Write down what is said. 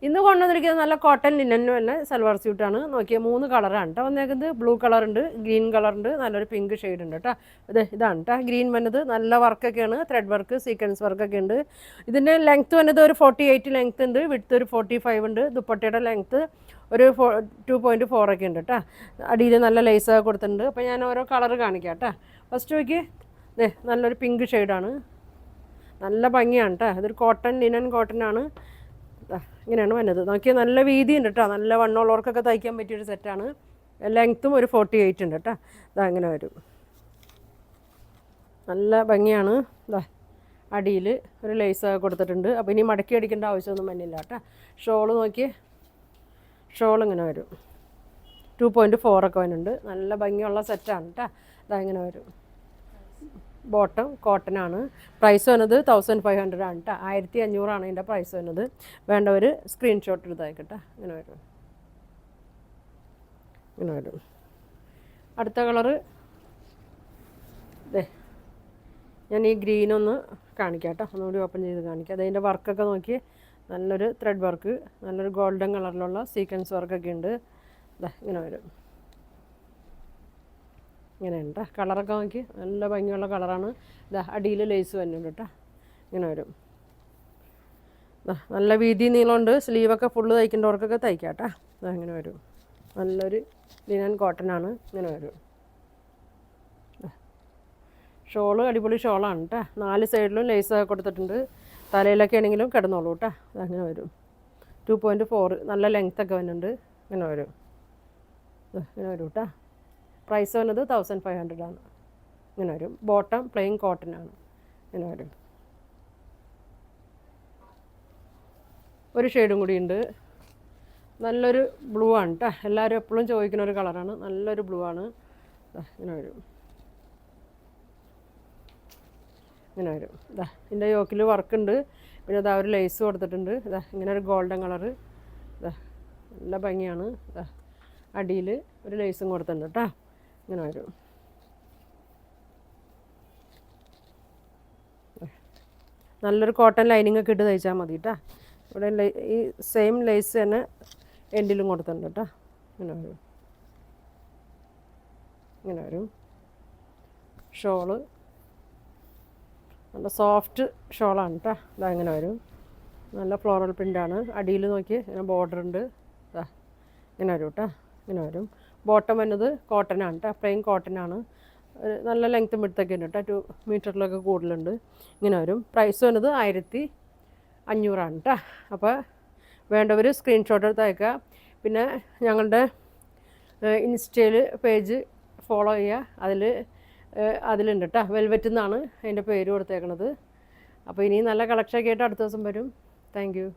ഇന്ന് കൊണ്ടുവന്നിരിക്കുന്നത് നല്ല കോട്ടൺ ലിനന് തന്നെ സൽവാർ സ്യൂട്ടാണ്. നോക്കിയാൽ 3 കളറാണ് കേട്ടോ വന്നേക്കുന്നത്. ബ്ലൂ കളറുണ്ട്, ഗ്രീൻ കളറുണ്ട്, നല്ലൊരു പിങ്ക് ഷെയ്ഡ് ഉണ്ട് കേട്ടോ. ഇതാണ് കേട്ടോ ഗ്രീൻ വന്നത്. നല്ല വർക്കൊക്കെയാണ്, ത്രെഡ് വർക്ക്, സീക്വൻസ് വർക്കൊക്കെ ഉണ്ട്. ഇതിൻ്റെ ലെങ്ത്ത് വന്നത് ഒരു 48 ലെങ്ത്ത് ഉണ്ട്, വിഡ്ത്ത് ഒരു 45 ഉണ്ട്. ദുപ്പട്ടയുടെ ലെങ്ത്ത് ഒരു 2.4 ഒക്കെ ഉണ്ട് കേട്ടോ. അടിയിൽ നല്ല ലേസൊക്കെ കൊടുത്തിട്ടുണ്ട്. അപ്പോൾ ഞാൻ ഓരോ കളർ കാണിക്കാം കേട്ടോ. ഫസ്റ്റ് നോക്കി നല്ലൊരു പിങ്ക് ഷെയ്ഡാണ്, നല്ല ഭംഗിയാണ് കേട്ടോ. ഇതൊരു കോട്ടൺ ലിനൻ കോട്ടൺ ആണ്. ഇങ്ങനെയാണ് വന്നത്. നോക്കിയാൽ നല്ല വീതി ഉണ്ട് കേട്ടോ, നല്ല വണ്ണമുള്ളവർക്കൊക്കെ തയ്ക്കാൻ പറ്റിയൊരു സെറ്റാണ്. ലെങ്ത്തും ഒരു 48 ഉണ്ട് കേട്ടോ. ഇതാ അങ്ങനെ വരും, നല്ല ഭംഗിയാണ്. ഇതാ അടിയിൽ ഒരു ലേസൊക്കെ കൊടുത്തിട്ടുണ്ട്. അപ്പോൾ ഇനി മടക്കി അടിക്കേണ്ട ആവശ്യമൊന്നും വന്നില്ല കേട്ടോ. ഷോള് നോക്കി, ഷോൾ ഇങ്ങനെ വരും, 2.4 ഒക്കെ വരുന്നുണ്ട്. നല്ല ഭംഗിയുള്ള സെറ്റാണ് കേട്ടോ. ഇതാ ഇങ്ങനെ വരും. ബോട്ടം കോട്ടനാണ്. പ്രൈസ് വന്നത് 1500 ആണ് കേട്ടോ. 1500 ഇതിൻ്റെ പ്രൈസ് വന്നത്. വേണ്ടവർ സ്ക്രീൻഷോട്ട് എടുത്തായിക്കട്ടെ. ഇങ്ങനെ വരും, ഇങ്ങനെ വരും. അടുത്ത കളറ് ഞാൻ ഈ ഗ്രീനൊന്ന് കാണിക്കാം കേട്ടോ, ഒന്നുകൂടി ഓപ്പൺ ചെയ്ത് കാണിക്കാം. അതിൻ്റെ വർക്കൊക്കെ നോക്കി, നല്ലൊരു ത്രെഡ് വർക്ക്, നല്ലൊരു ഗോൾഡൻ കളറിലുള്ള സീക്വൻസ് വർക്കൊക്കെ ഉണ്ട്. ഇങ്ങനെ വരും, ഇങ്ങനെ ഉണ്ട്. കളറൊക്കെ നോക്കി നല്ല ഭംഗിയുള്ള കളറാണ്. അടിയിൽ ലേസ് വരുന്നുണ്ട് കേട്ടോ. ഇങ്ങനെ വരും, നല്ല വീതി നീളമുണ്ട്. സ്ലീവൊക്കെ ഫുള്ള് തയ്ക്കേണ്ടവർക്കൊക്കെ തയ്ക്കാം കേട്ടോ. ഇങ്ങനെ വരും, നല്ലൊരു ലിനൻ കോട്ടനാണ്. ഇങ്ങനെ വരും. ഷോള് അടിപൊളി ഷോളാണ് കേട്ടോ. 4 സൈഡിലും ലേസൊക്കെ കൊടുത്തിട്ടുണ്ട്. തലയിലൊക്കെ ആണെങ്കിലും കിടന്നോളൂ കേട്ടോ. അങ്ങനെ വരും, 2.4 നല്ല ലെങ്ത്തൊക്കെ വരുന്നുണ്ട്. ഇങ്ങനെ വരും, ഇങ്ങനെ വരും കേട്ടോ. പ്രൈസ് വന്നത് 1500 ആണ്. ഇങ്ങനെ വരും. ബോട്ടം പ്ലെയിൻ കോട്ടനാണ്. ഇങ്ങനെ വരും. ഒരു ഷെയ്ഡും കൂടി ഉണ്ട്, നല്ലൊരു ബ്ലൂ ആണ് കേട്ടോ. എല്ലാവരും എപ്പോഴും ചോദിക്കുന്ന ഒരു കളറാണ്, നല്ലൊരു ബ്ലൂ ആണ്. ഇങ്ങനെ വരും, ഇങ്ങനെ വരും. ഇതിൻ്റെ യോക്കിൽ വർക്കുണ്ട്. പിന്നെ അതാ ഒരു ലേസ് കൊടുത്തിട്ടുണ്ട്. ഇങ്ങനെ ഒരു ഗോൾഡൻ കളറ്. നല്ല ഭംഗിയാണ്. അടിയിൽ ഒരു ലേസും കൊടുത്തിട്ടുണ്ട് കേട്ടോ. ഇങ്ങനെ വരും. നല്ലൊരു കോട്ടൺ ലൈനിങ് ഒക്കെ ഇട്ട് തയ്ച്ചാൽ മതി കേട്ടോ. ഇവിടെ ഈ സെയിം ലേസ് തന്നെ എൻഡിലും കൊടുത്തിട്ടുണ്ട് കേട്ടോ. ഇങ്ങനെ വരും, ഇങ്ങനെ വരും. ഷോള് നല്ല സോഫ്റ്റ് ഷോളാണ് കേട്ടോ. ഇങ്ങനെ വരും, നല്ല ഫ്ലോറൽ പ്രിൻ്റാണ്. അടിയിൽ നോക്കി ഇങ്ങനെ ബോർഡർ ഉണ്ട്. ഇങ്ങനെ വരും കേട്ടോ. ഇങ്ങനെ വരും. ബോട്ടം വന്നത് കോട്ടനാണ് കേട്ടോ, പ്ലെയിൻ കോട്ടനാണ്. നല്ല ലെങ്ത്തും വിഡ്ത്തൊക്കെ ഉണ്ട് കേട്ടോ, 2 മീറ്ററിലൊക്കെ കൂടുതലുണ്ട്. ഇങ്ങനെ വരും. പ്രൈസ് വന്നത് 1500 ആണ് കേട്ടോ. അപ്പോൾ വേണ്ടവർ സ്ക്രീൻഷോട്ട് എടുത്ത് അയക്കുക. പിന്നെ ഞങ്ങളുടെ ഇൻസ്റ്റയിൽ പേജ് ഫോളോ ചെയ്യുക. അതിലുണ്ട് കേട്ടോ, വെൽവെറ്റ് എന്നാണ് അതിൻ്റെ പേര് കൊടുത്തേക്കണത്. അപ്പോൾ ഇനി നല്ല കളക്ഷനൊക്കെ ആയിട്ട് അടുത്ത ദിവസം വരും. Thank you.